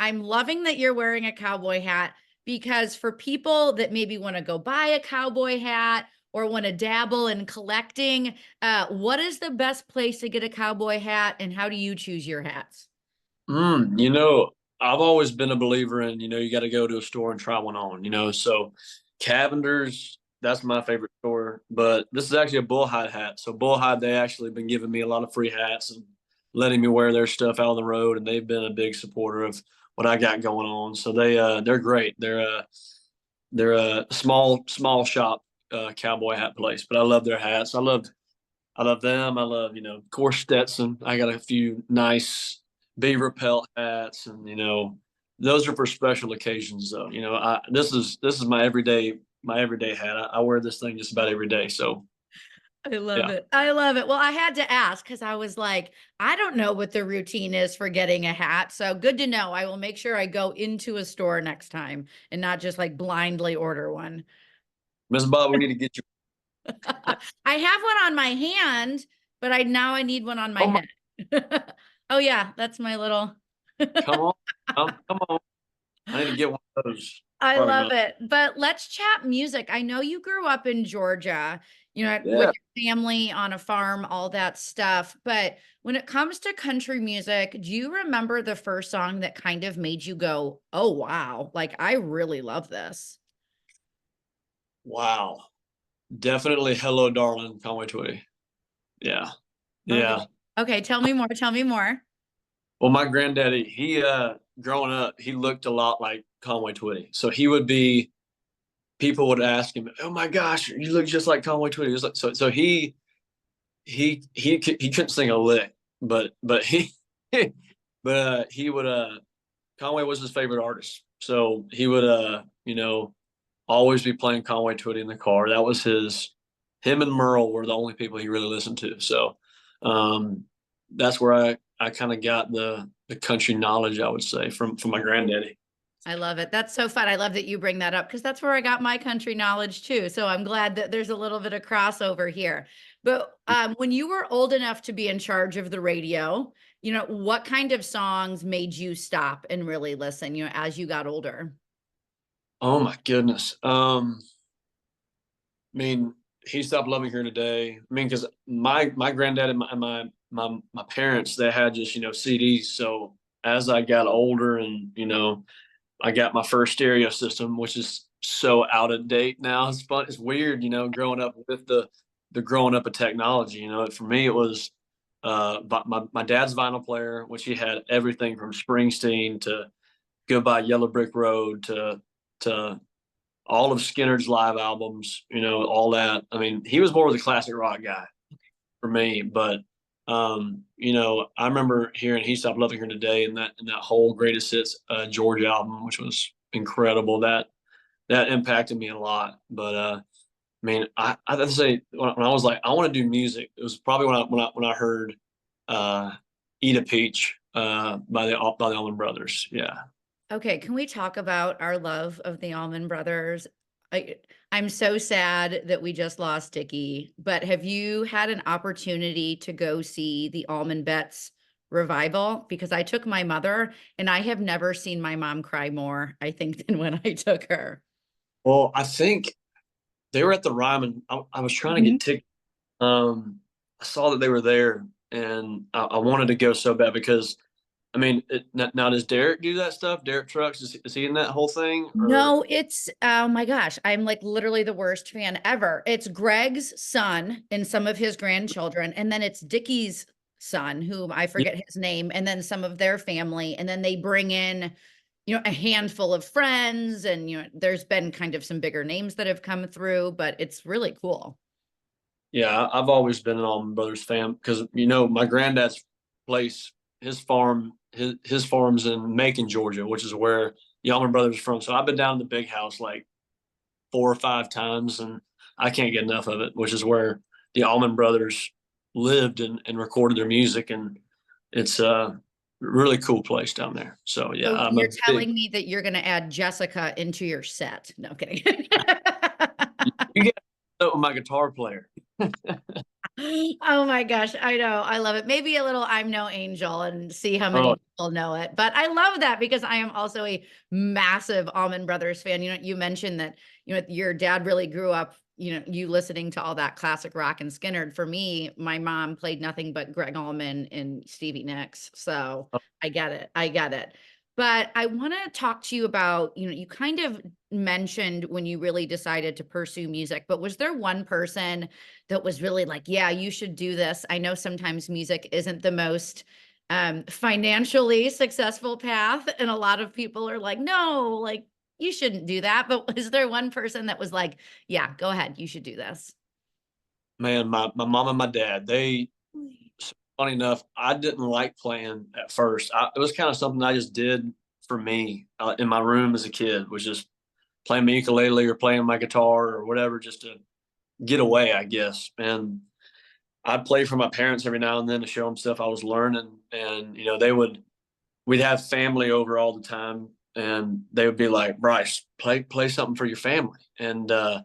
I'm loving that you're wearing a cowboy hat because for people that maybe want to go buy a cowboy hat or want to dabble in collecting, what is the best place to get a cowboy hat and how do you choose your hats? You know, I've always been a believer in, you got to go to a store and try one on, so Cavender's, that's my favorite store, but this is actually a Bullhide hat. So Bullhide, they actually been giving me a lot of free hats and letting me wear their stuff out on the road. And they've been a big supporter of what I got going on. So they're great. They're a small shop, cowboy hat place, but I love their hats. I love them. I love, of course, Stetson. I got a few nice beaver pelt hats, and those are for special occasions. Though, this is my everyday hat. I wear this thing just about every day. So I love yeah, it. I love it. Well, I had to ask because I was like, I don't know what the routine is for getting a hat. So good to know. I will make sure I go into a store next time and not just like blindly order one. Miss Bob, we need to get you. I have one on my hand, but I need one on my Oh my, head. Oh yeah, that's my little. come on, come on. I need to get one of those. I Probably love not. it. But let's chat music. I know you grew up in Georgia, with Yeah. your family on a farm, all that stuff. But when it comes to country music, do you remember the first song that kind of made you go, "Oh wow, like I really love this"? Wow. Definitely, hello, darling, Conway Twitty. Yeah, Okay. yeah. Okay, tell me more. Tell me more. Well, my granddaddy, he growing up, he looked a lot like Conway Twitty. So he would be people would ask him, "Oh my gosh, you look just like Conway Twitty." It was like, so he couldn't sing a lick, but he but he would Conway was his favorite artist. So he would always be playing Conway Twitty in the car. That was him and Merle were the only people he really listened to. So um that's where I kind of got the country knowledge, I would say, from my granddaddy. I love it. That's so fun. I love that you bring that up because that's where I got my country knowledge too. So I'm glad that there's a little bit of crossover here. But when you were old enough to be in charge of the radio, what kind of songs made you stop and really listen, as you got older? Oh my goodness. I mean, he stopped loving her today. I mean, because my granddad and my parents, they had just CDs. So as I got older, and I got my first stereo system, which is so out of date now. It's fun. It's weird, growing up with the growing up of technology. For me, it was but my dad's vinyl player, which he had everything from Springsteen to Goodbye Yellow Brick Road to all of Skinner's live albums, all that. I mean, he was more of the classic rock guy for me, but I remember hearing "He Stopped Loving Her Today" and that whole greatest hits George album, which was incredible. That impacted me a lot. But I mean, I'd say when I was like, I want to do music, it was probably when I heard uh, "Eat a Peach" by the Allman Brothers. Yeah. Okay, can we talk about our love of the Allman Brothers? I, I'm so sad that we just lost Dickie, but have you had an opportunity to go see the Allman Betts revival? Because I took my mother and I have never seen my mom cry more, I think, than when I took her. Well, I think they were at the Ryman. I was trying to Mhm. get tickets. I saw that they were there, and I wanted to go so bad because, I mean, now does Derek do that stuff? Derek Trucks, is he in that whole thing? Or No, it's oh my gosh, I'm like literally the worst fan ever. It's Greg's son and some of his grandchildren, and then it's Dickie's son, whom I yeah, forget his name, and then some of their family, and then they bring in, a handful of friends, and there's been kind of some bigger names that have come through, but it's really cool. yeah, I've always been an Allman Brothers fan because my granddad's place, his farm's in Macon, Georgia, which is where the Allman Brothers are from. So I've been down to the big house like 4 or 5 times, and I can't get enough of it, which is where the Allman Brothers lived and recorded their music. And it's a really cool place down there. So, yeah, So I'm a you're big, telling me that you're going to add Jessica into your set? No kidding. you get to know my guitar player. Oh my gosh, I know. I love it. Maybe a little I'm no angel and see how Oh, many people know it. But I love that because I am also a massive Allman Brothers fan. You mentioned that, your dad really grew up, you listening to all that classic rock and Skinner. For me, my mom played nothing but Greg Allman and Stevie Nicks. So I get it. I get it. But I want to talk to you about, you kind of mentioned when you really decided to pursue music, but was there one person that was really like, yeah, you should do this? I know sometimes music isn't the most financially successful path, and a lot of people are like, no, like you shouldn't do that. But was there one person that was like, yeah, go ahead, you should do this? man, my mom and my dad, funny enough, I didn't like playing at first. It was kind of something I just did for me in my room as a kid, was just playing my ukulele or playing my guitar or whatever, just to get away, I guess. And I'd play for my parents every now and then to show them stuff I was learning. And, we'd have family over all the time, and they would be like, Bryce, play something for your family. And I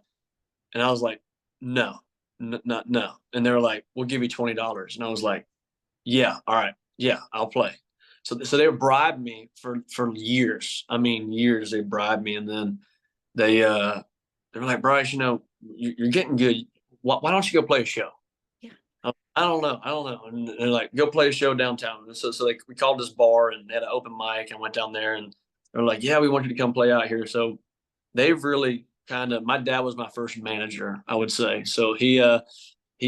was like, no, not no. And they were like, we'll give you $20. And I was like, yeah, all right, yeah, I'll play. So they bribed me for years. I mean, years they bribed me, and then they they were like, Bryce, you're getting good. Why don't you go play a show? Yeah. I don't know. I don't know. And they're like, go play a show downtown. And so we called this bar and had an open mic and went down there, and they're like, yeah, we want you to come play out here. So they've really my dad was my first manager, I would say. So he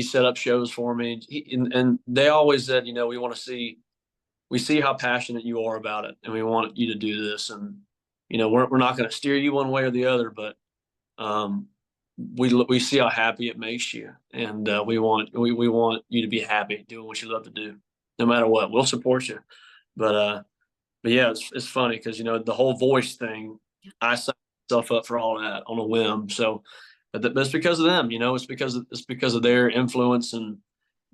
set up shows for me. And they always said, we see how passionate you are about it, and we want you to do this. And, we're not going to steer you one way or the other, but um, we see how happy it makes you, and we want you to be happy doing what you love to do, no matter what. We'll support you, but yeah, it's funny because the whole voice thing. I signed myself up for all that on a whim. So, but it's because of them. It's because of their influence and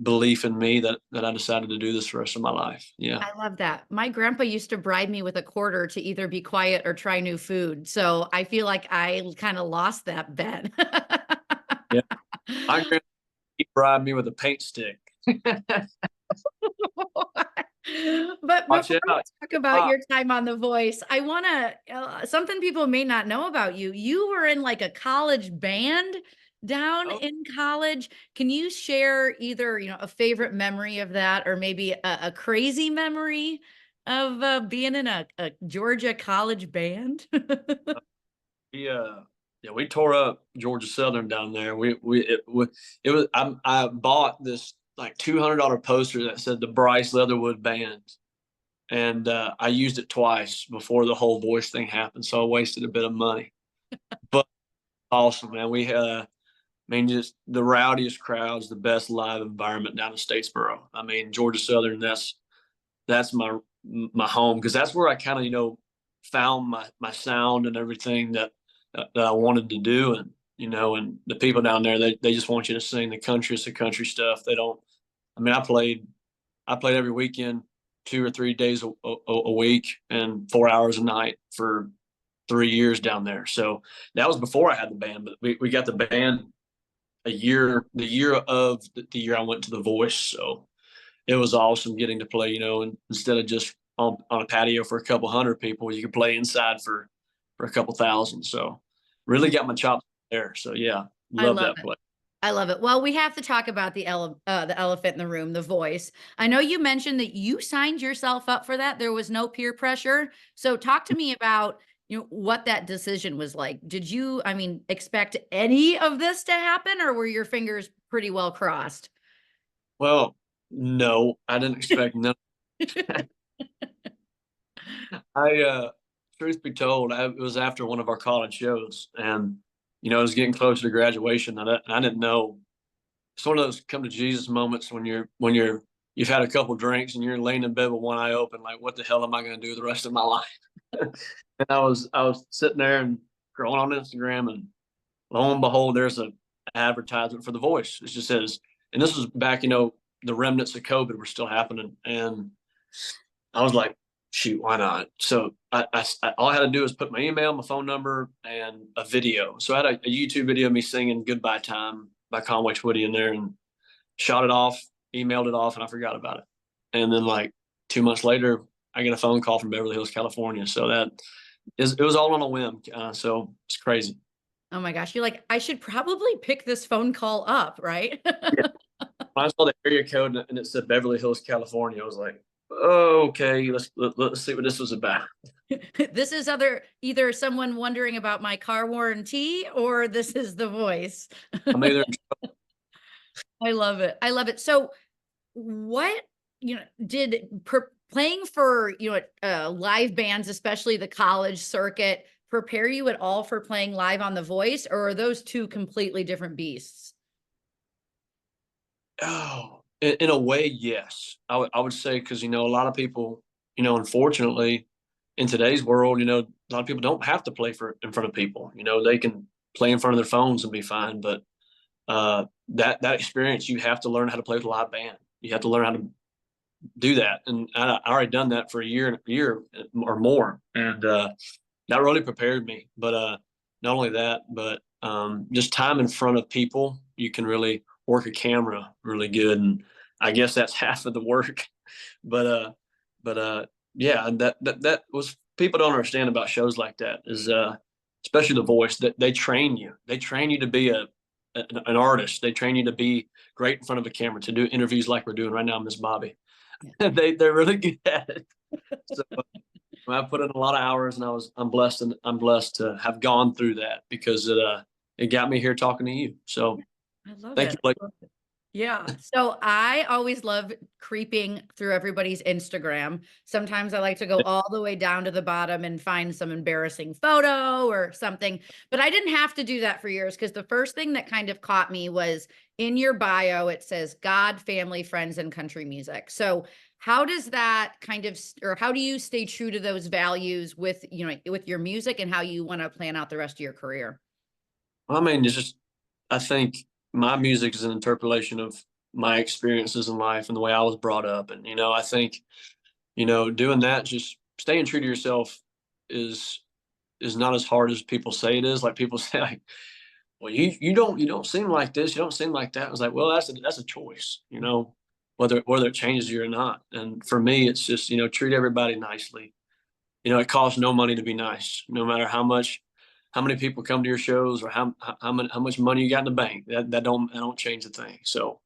belief in me that I decided to do this for the rest of my life. Yeah, I love that. My grandpa used to bribe me with a quarter to either be quiet or try new food. So I feel like I kind of lost that bet. yeah. My grandma bribed me with a paint stick. But Watch before we out! talk about Ah, your time on The Voice, I want to, something people may not know about you. You were in like a college band down oh, in college. Can you share either, a favorite memory of that or maybe a crazy memory of being in a Georgia college band? we yeah, we tore up Georgia Southern down there. It was I bought this like $200 poster that said the Bryce Leatherwood Band, and I used it twice before the whole voice thing happened, so I wasted a bit of money. But awesome, man. We had, I mean, just the rowdiest crowds, the best live environment down in Statesboro. I mean, Georgia Southern. That's my home, because that's where I kind of found my sound and everything that I wanted to do. And and the people down there, they just want you to sing the country stuff. They don't. I mean, I played every weekend, 2 or 3 days a week, and 4 hours a night for 3 years down there. So that was before I had the band, but we got the band the year of the year I went to The Voice. So it was awesome getting to play, and instead of just on a patio for a couple hundred people, you could play inside for a couple thousand. So really got my chops there. So yeah, I love love that it. play. I love it. Well, we have to talk about the elephant in the room, The Voice. I know you mentioned that you signed yourself up for that. There was no peer pressure. So talk to me about, what that decision was like. Did you, I mean, expect any of this to happen, or were your fingers pretty well crossed? Well, no, I didn't expect none. I truth be told, it was after one of our college shows, and it was getting closer to graduation, and I didn't know. It's one of those come to Jesus moments you've had a couple drinks and you're laying in bed with one eye open, like, what the hell am I going to do the rest of my life? And I was sitting there and scrolling on Instagram, and lo and behold, there's an advertisement for The Voice. It just says, and this was back, the remnants of COVID were still happening, and I was like, shoot, why not? So all I had to do was put my email, my phone number, and a video. So I had a YouTube video of me singing "Goodbye Time," by Conway Twitty in there and shot it off, emailed it off, and I forgot about it. And then like 2 months later, I get a phone call from Beverly Hills, California. So it was all on a whim. So it's crazy. Oh my gosh. You're like, I should probably pick this phone call up, right? Yeah. When I saw the area code and it said Beverly Hills, California, I was like, oh, okay, let's see what this was about. This is either someone wondering about my car warranty or this is the voice. I'm either I love it. I love it. So what, did playing for, live bands, especially the college circuit, prepare you at all for playing live on The Voice, or are those two completely different beasts? Oh, in a way, yes. I would say because a lot of people, unfortunately, in today's world, a lot of people don't have to play for in front of people. They can play in front of their phones and be fine. But that experience, you have to learn how to play with a live band. You have to learn how to do that, and I already done that for a year or more, and that really prepared me. But not only that, but just time in front of people, you can really work a camera really good, and I guess that's half of the work. But yeah, that was people don't understand about shows like that is especially The Voice, that they train you. They train you to be an artist. They train you to be great in front of a camera, to do interviews like we're doing right now, Miss Bobby. They're really good at it. So I put in a lot of hours, and I'm blessed to have gone through that because it got me here talking to you. So I love thank it. you, Blake. Yeah. So I always love creeping through everybody's Instagram. Sometimes I like to go all the way down to the bottom and find some embarrassing photo or something. But I didn't have to do that for years, because the first thing that kind of caught me was in your bio, it says God, family, friends, and country music. So how does that or how do you stay true to those values with, with your music, and how you want to plan out the rest of your career? I mean, I think my music is an interpolation of my experiences in life and the way I was brought up. And, I think, doing that, just staying true to yourself is not as hard as people say it is. Like people say, like, well, you don't seem like this, you don't seem like that. I was like, well, that's a choice, whether it changes you or not. And for me, it's just, treat everybody nicely. It costs no money to be nice, no matter how many people come to your shows, or how much money you got in the bank. That don't change a thing. So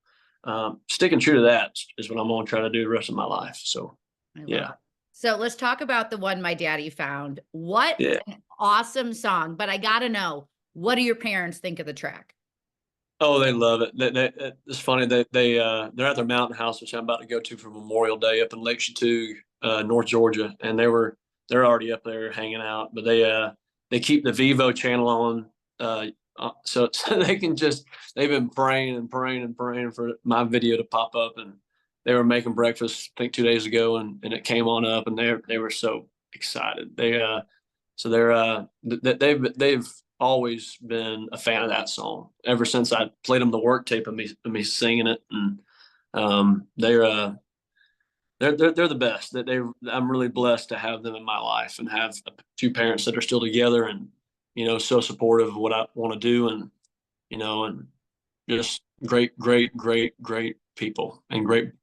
sticking true to that is what I'm going to try to do the rest of my life. So I love yeah, it. So let's talk about the one My Daddy Found. What yeah. an awesome song. But I gotta know, what do your parents think of the track? Oh, they love it. It's funny. They're at their mountain house, which I'm about to go to for Memorial Day up in Lake Chattooga, North Georgia, and they're already up there hanging out. But they keep the Vivo channel on, so they can just they've been praying and praying and praying for my video to pop up, and they were making breakfast I think 2 days ago, and it came on up, and they were so excited. They've always been a fan of that song ever since I played them the work tape of me singing it, and they're the best. I'm really blessed to have them in my life and have two parents that are still together, and so supportive of what I want to do, and and just great people, and great,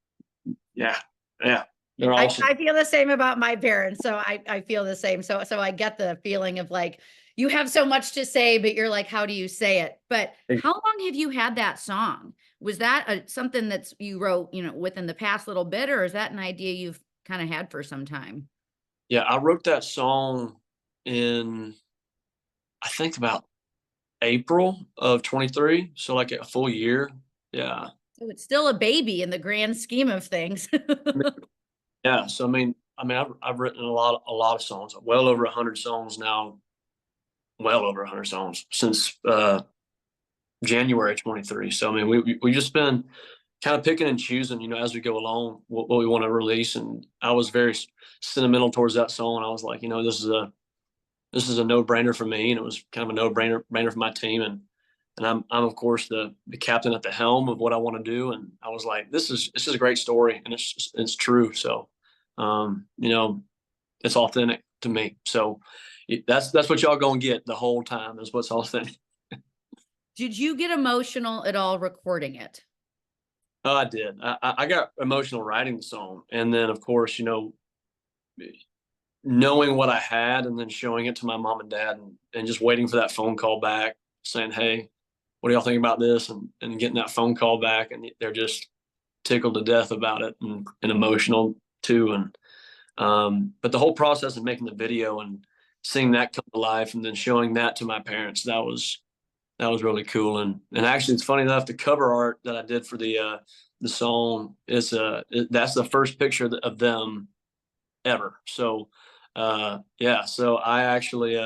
yeah, yeah, they're awesome. I feel the same about my parents. So I feel the same. So I get the feeling of like, you have so much to say, but you're like, how do you say it? But how long have you had that song? Was that something that's you wrote, within the past little bit, or is that an idea you've kind of had for some time? Yeah, I wrote that song in, I think, about April of 23, so like a full year. Yeah. So it's still a baby in the grand scheme of things. Yeah, so I've written a lot of songs, well over 100 songs now, well over 100 songs since January 23. So we just been kind of picking and choosing, as we go along, what we want to release. And I was very sentimental towards that song. I was like, this is a no brainer for me, and it was kind of a no brainer for my team. And I'm of course the captain at the helm of what I want to do. And I was like, this is a great story, and it's true. So, it's authentic to me. So that's what y'all gonna get the whole time, is what's authentic. Did you get emotional at all recording it? Oh, I did. I got emotional writing the song, and then of course, knowing what I had, and then showing it to my mom and dad, and just waiting for that phone call back, saying, "Hey, what do y'all think about this?" And getting that phone call back, and they're just tickled to death about it, and emotional too. And but the whole process of making the video and seeing that come to life, and then showing that to my parents, that was really cool. And actually, it's funny enough, the cover art that I did for the song is that's the first picture of them ever. So yeah, so I actually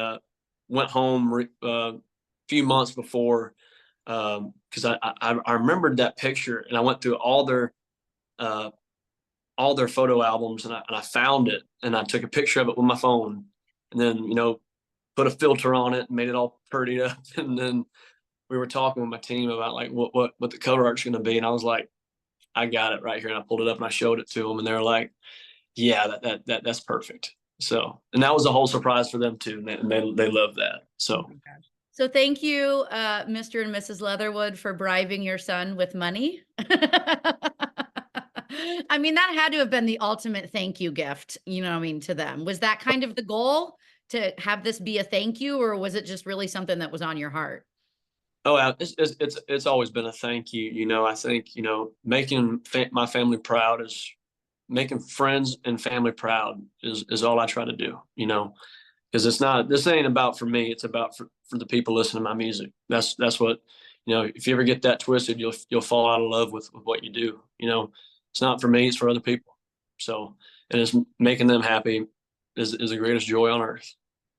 went home a few months before, because I remembered that picture, and I went through uh, all their photo albums, and I found it, and I took a picture of it with my phone, and then put a filter on it and made it all pretty up. And then we were talking with my team about like what the cover art's going to be, and I was like, I got it right here, and I pulled it up and I showed it to them, and they were like, yeah, that's perfect. So, and that was a whole surprise for them too, and they love that. Oh So my gosh. So thank you, Mr. and Mrs. Leatherwood, for bribing your son with money. I mean, that had to have been the ultimate thank you gift, you know what I mean, to them. Was that kind of the goal, to have this be a thank you, or was it just really something that was on your heart? oh, it's always been a thank you. I think making my family proud is making friends and family proud is all I try to do. Because this ain't about for me. It's about for the people listening to my music. That's what If you ever get that twisted, you'll fall out of love with what you do. It's not for me. It's for other people. So, and it's making them happy is the greatest joy on earth.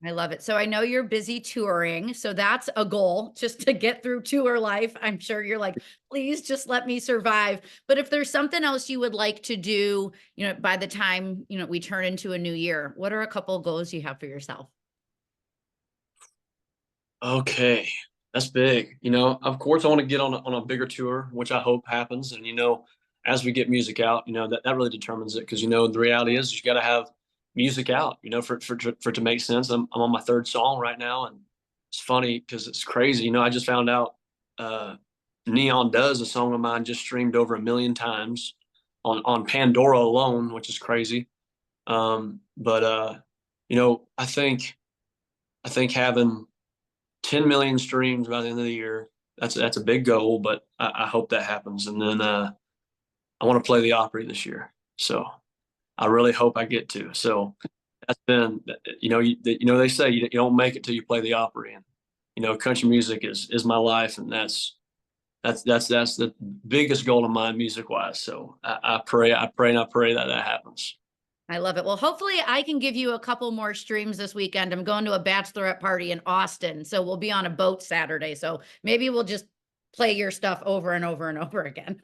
I love it. So I know you're busy touring, so that's a goal, just to get through tour life. I'm sure you're like, please just let me survive. But if there's something else you would like to do, by the time, we turn into a new year, what are a couple of goals you have for yourself? Okay, that's big. Of course, I want to get on a bigger tour, which I hope happens. And as we get music out, that really determines it. Because the reality is, you got to have music out, for it to make sense. I'm on my third song right now, and it's funny because it's crazy. I just found out uh, "Neon Does," a song of mine, just streamed over 1 million times on Pandora alone, which is crazy. But I think having 10 million streams by the end of the year. That's a big goal, but I hope that happens. And then I want to play the Opry this year, so I really hope I get to. So that's been, they say you don't make it till you play the Opry, and country music is my life, and that's the biggest goal of mine music wise. So I pray, and I pray that that happens. I love it. Well, hopefully I can give you a couple more streams this weekend. I'm going to a bachelorette party in Austin, so we'll be on a boat Saturday. So maybe we'll just play your stuff over and over and over again.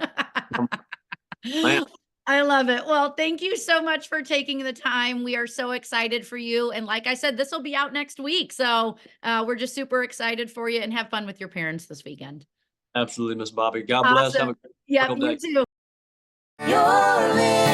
Man, I love it. Well, thank you so much for taking the time. We are so excited for you. And like I said, this will be out next week. So we're just super excited for you, and have fun with your parents this weekend. absolutely, Miss Bobby. God bless. Have Awesome. a Yep, wonderful you day. too. You're